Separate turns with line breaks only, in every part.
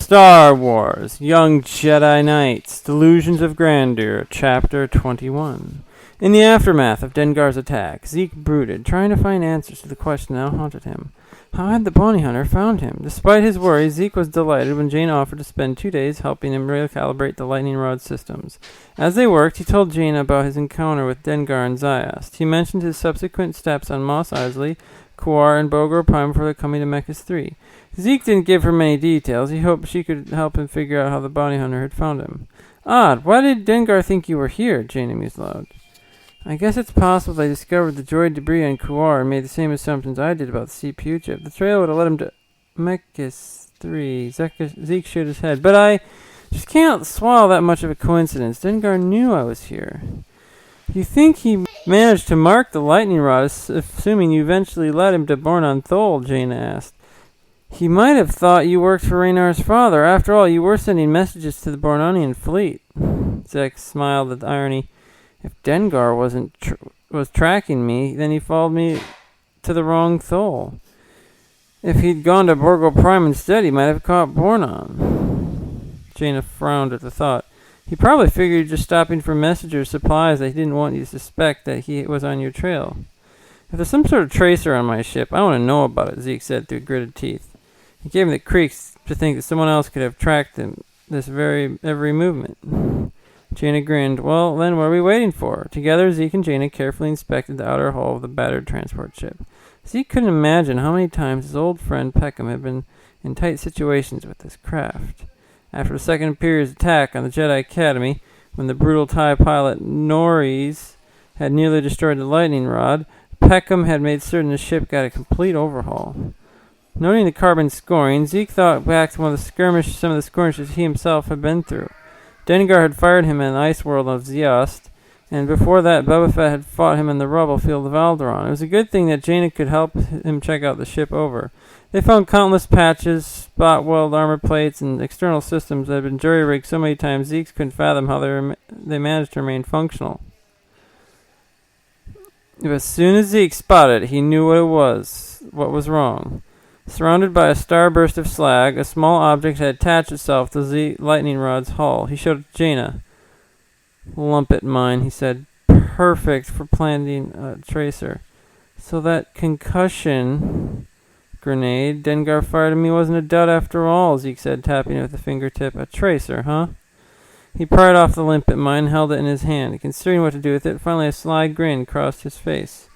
Star Wars, Young Jedi Knights, Delusions of Grandeur, Chapter 21. In the aftermath of Dengar's attack, Zeke brooded, trying to find answers to the question that haunted him. How had the bounty hunter found him? Despite his worries, Zeke was delighted when Jane offered to spend 2 days helping him recalibrate the lightning rod systems. As they worked, he told Jane about his encounter with Dengar and Zyast. He mentioned his subsequent steps on Mos Eisley, Kuar, and Bogor Prime before coming to Mechas 3. Zeke didn't give her many details. He hoped she could help him figure out how the bounty hunter had found him. Odd, why did Dengar think you were here? Jane mused aloud. I guess it's possible they discovered the droid debris on Kuar and made the same assumptions I did about the CPU chip. The trail would have led him to Mechas 3. Zeke shook his head. But I just can't swallow that much of a coincidence. Dengar knew I was here. You think he managed to mark the lightning rod, assuming you eventually led him to Born Thol? Jane asked. He might have thought you worked for Raynar's father. After all, you were sending messages to the Bornonian fleet. Zek smiled at the irony. If Dengar was tracking me, then he followed me to the wrong Thol. If he'd gone to Borgo Prime instead, he might have caught Bornon. Jaina frowned at the thought. He probably figured you were just stopping for messages or supplies that he didn't want you to suspect that he was on your trail. If there's some sort of tracer on my ship, I want to know about it, Zeke said through gritted teeth. He gave him the creaks to think that someone else could have tracked him, every movement. Jaina grinned. Well, then what are we waiting for? Together, Zeke and Jaina carefully inspected the outer hull of the battered transport ship. Zeke couldn't imagine how many times his old friend Peckham had been in tight situations with this craft. After the second Imperial's attack on the Jedi Academy, when the brutal TIE pilot Norris had nearly destroyed the lightning rod, Peckham had made certain the ship got a complete overhaul. Noting the carbon scoring, Zeke thought back to some of the skirmishes he himself had been through. Dengar had fired him in the ice world of Zyast, and before that Boba Fett had fought him in the rubble field of Alderaan. It was a good thing that Jaina could help him check out the ship over. They found countless patches, spot-weld armor plates, and external systems that had been jury-rigged so many times Zeke couldn't fathom how they managed to remain functional. But as soon as Zeke spotted it, he knew what was wrong. Surrounded by a starburst of slag, a small object had attached itself to the lightning rod's hull. He showed it to Jaina. Lumpet mine, he said. Perfect for planting a tracer. So that concussion grenade Dengar fired at me wasn't a dud after all, Zeke said, tapping it with a fingertip. A tracer, huh? He pried off the limpet mine and held it in his hand. Considering what to do with it, finally a sly grin crossed his face.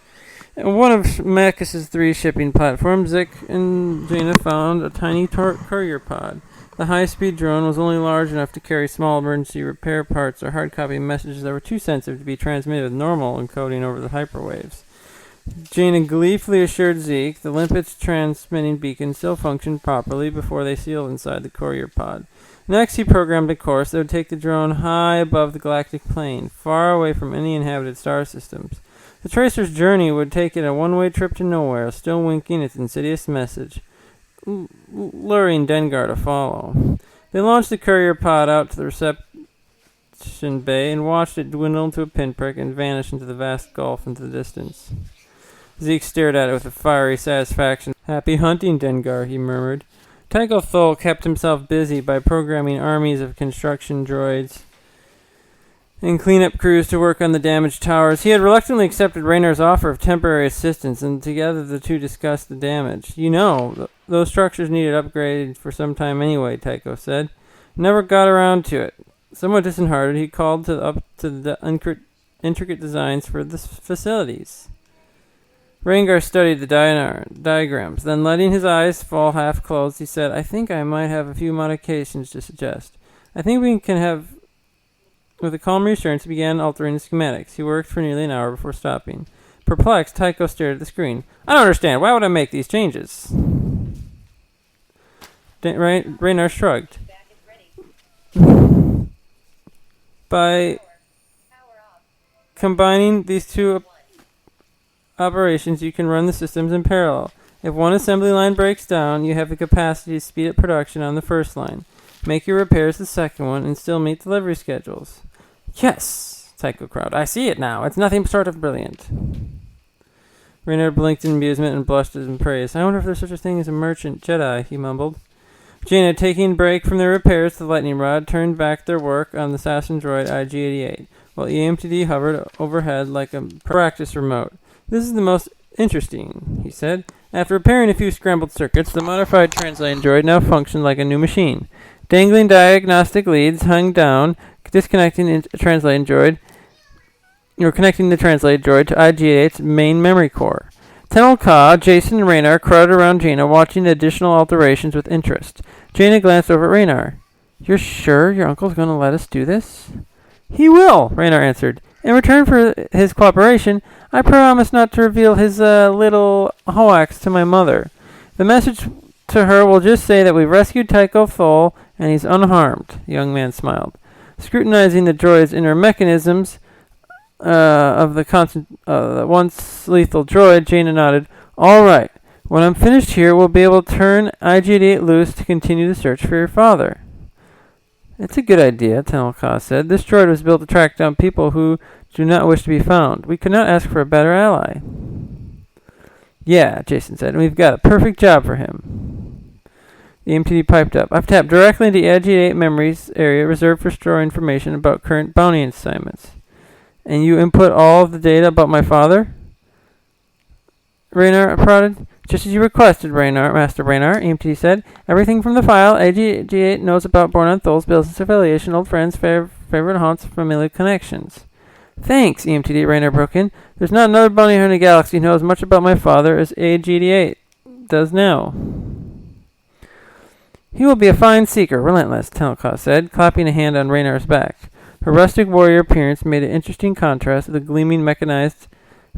At one of Mechas' 3 shipping platforms, Zeke and Jaina found a tiny courier pod. The high-speed drone was only large enough to carry small emergency repair parts or hard-copy messages that were too sensitive to be transmitted with normal encoding over the hyperwaves. Jaina gleefully assured Zeke the limpet's transmitting beacon still functioned properly before they sealed inside the courier pod. Next, he programmed a course that would take the drone high above the galactic plane, far away from any inhabited star systems. The tracer's journey would take it a one-way trip to nowhere, still winking its insidious message, luring Dengar to follow. They launched the courier pod out to the reception bay and watched it dwindle into a pinprick and vanish into the vast gulf into the distance. Zeke stared at it with a fiery satisfaction. Happy hunting, Dengar, he murmured. Tycho Thol kept himself busy by programming armies of construction droids and cleanup crews to work on the damaged towers. He had reluctantly accepted Raynar's offer of temporary assistance, and together the two discussed the damage. You know, those structures needed upgraded for some time anyway, Tycho said. Never got around to it. Somewhat disheartened, he called up to the intricate designs for the facilities. Rengar studied the diagrams. Then, letting his eyes fall half closed, he said, I think I might have a few modifications to suggest. I think we can have... With a calm reassurance, he began altering the schematics. He worked for nearly an hour before stopping. Perplexed, Tycho stared at the screen. I don't understand. Why would I make these changes? Raynar shrugged. By combining these two operations, you can run the systems in parallel. If one assembly line breaks down, you have the capacity to speed up production on the first line. Make your repairs the second one, and still meet delivery schedules. Yes, Tycho crowed. I see it now. It's nothing short of brilliant. Raynar blinked in amusement and blushed in praise. I wonder if there's such a thing as a merchant Jedi, he mumbled. Jaina, taking a break from their repairs to the lightning rod, turned back their work on the assassin droid IG-88, while EMTD hovered overhead like a practice remote. This is the most interesting, he said. After repairing a few scrambled circuits, the modified translating droid now functioned like a new machine. Dangling diagnostic leads hung down, disconnecting the translating droid, or connecting the translated droid to IG-88's main memory core. Tenel Ka, Jason, and Raynar crowded around Jaina, watching the additional alterations with interest. Jaina glanced over at Raynar. "You're sure your uncle's going to let us do this?" "He will," Raynar answered. "In return for his cooperation, I promise not to reveal his little hoax to my mother. The message to her will just say that we've rescued Tycho Thol and he's unharmed." The young man smiled. Scrutinizing the droid's inner mechanisms of the once lethal droid, Jaina nodded. "All right. When I'm finished here, we'll be able to turn IG-88 loose to continue the search for your father." "It's a good idea," Tenel Ka said. "This droid was built to track down people who do not wish to be found. We could not ask for a better ally." "Yeah," Jason said, "and we've got a perfect job for him." The MTD piped up. "I've tapped directly into the IG-88 memories area reserved for storing information about current bounty assignments." "And you input all of the data about my father?" Raynar prodded. "Just as you requested, Master Raynar," EMT said. "Everything from the file AG-8 knows about Born on Thol's business affiliation, old friends, favorite haunts, familial connections." "Thanks," EMTD Raynar broke in. "There's not another bounty hunter in the galaxy who knows as much about my father as AG-8 does now." "He will be a fine seeker, relentless," Tenel Ka said, clapping a hand on Raynar's back. Her rustic warrior appearance made an interesting contrast with the gleaming mechanized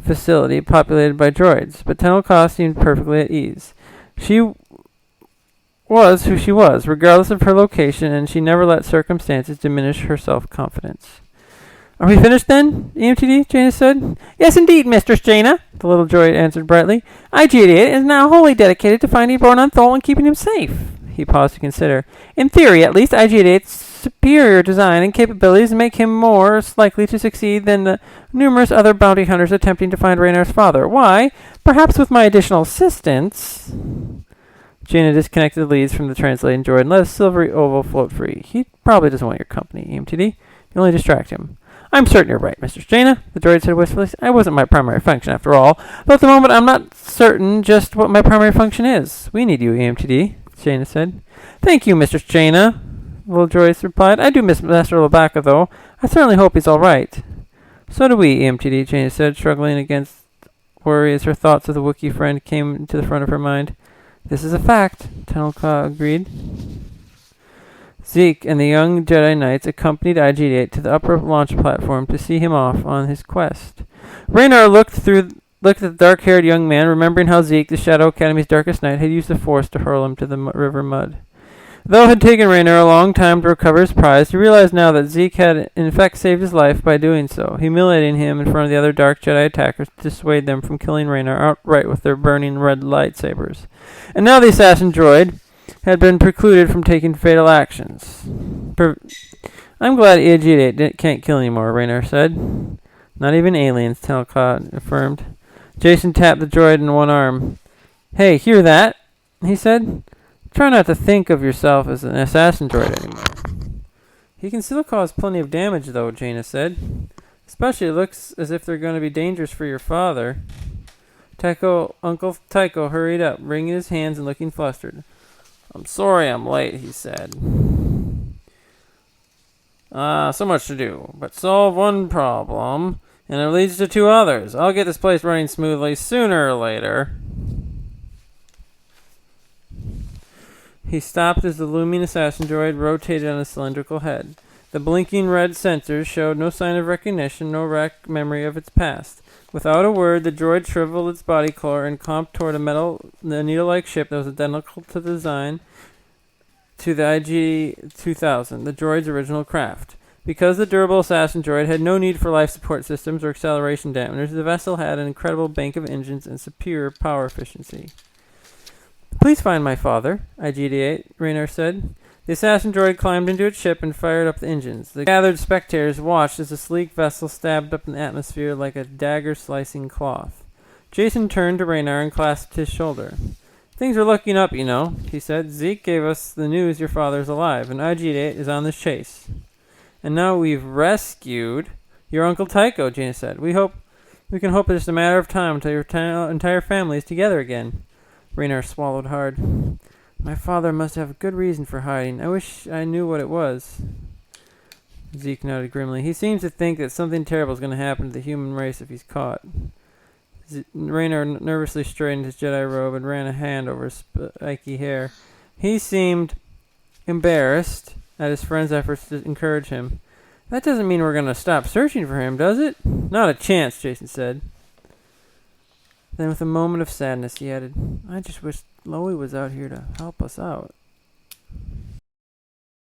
facility populated by droids, but Tenel Ka seemed perfectly at ease. She was who she was, regardless of her location, and she never let circumstances diminish her self-confidence. "Are we finished then, EMTD?" Jaina said. "Yes, indeed, Mistress Jaina," the little droid answered brightly. IG-88 is now wholly dedicated to finding Born on Thol and keeping him safe. He paused to consider. "In theory, at least, IG-88's superior design and capabilities make him more likely to succeed than the numerous other bounty hunters attempting to find Raynar's father. Why? Perhaps with my additional assistance." Jaina disconnected the leads from the translating droid and let a silvery oval float free. "He probably doesn't want your company, EMTD. You only distract him." "I'm certain you're right, Mistress Jaina," the droid said wistfully. "I wasn't my primary function after all. But at the moment, I'm not certain just what my primary function is." "We need you, EMTD," Jaina said. "Thank you, Mistress Jaina," the little droid replied. "I do miss Master Labaka, though. I certainly hope he's all right." "So do we," EMTD, Jaina said, struggling against worry as her thoughts of the Wookiee friend came to the front of her mind. "This is a fact," Tenel Ka agreed. Zeke and the young Jedi Knights accompanied IG-8 to the upper launch platform to see him off on his quest. Raynar looked at the dark-haired young man, remembering how Zeke, the Shadow Academy's darkest knight, had used the Force to hurl him to the river mud. Though it had taken Raynar a long time to recover his prize, he realized now that Zeke had in fact saved his life by doing so, humiliating him in front of the other dark Jedi attackers to dissuade them from killing Raynar outright with their burning red lightsabers. And now the assassin droid had been precluded from taking fatal actions. "I'm glad IG-8 can't kill anymore," Raynar said. "Not even aliens," Tenel Ka affirmed. Jason tapped the droid in one arm. "Hey, hear that?" he said. "Try not to think of yourself as an assassin droid anymore." "He can still cause plenty of damage, though," Jaina said. "Especially it looks as if they're going to be dangerous for your father." Uncle Tycho hurried up, wringing his hands and looking flustered. "I'm sorry I'm late," he said. So much to do, but solve one problem, and it leads to two others. I'll get this place running smoothly sooner or later." He stopped as the looming assassin droid rotated on his cylindrical head. The blinking red sensors showed no sign of recognition, no memory of its past. Without a word, the droid shriveled its body core and comped toward the needle-like ship that was identical to the design to the IG-2000, the droid's original craft. Because the durable assassin droid had no need for life support systems or acceleration dampeners, the vessel had an incredible bank of engines and superior power efficiency. "Please find my father," IG-88, Raynar said. The assassin droid climbed into its ship and fired up the engines. The gathered spectators watched as the sleek vessel stabbed up in the atmosphere like a dagger-slicing cloth. Jason turned to Raynar and clasped his shoulder. Things are looking up, you know, he said. Zeke gave us the news your father's alive, and IG-8 is on the chase. And now we've rescued your Uncle Tycho, Jaina said. We can hope it's just a matter of time until your entire family is together again. Raynor swallowed hard. My father must have a good reason for hiding. I wish I knew what it was. Zeke nodded grimly. He seems to think that something terrible is going to happen to the human race if he's caught. Raynor nervously straightened his Jedi robe and ran a hand over his spiky hair. He seemed embarrassed at his friend's efforts to encourage him. That doesn't mean we're going to stop searching for him, does it? Not a chance, Jason said. Then with a moment of sadness, he added, I just wish Loie was out here to help us out.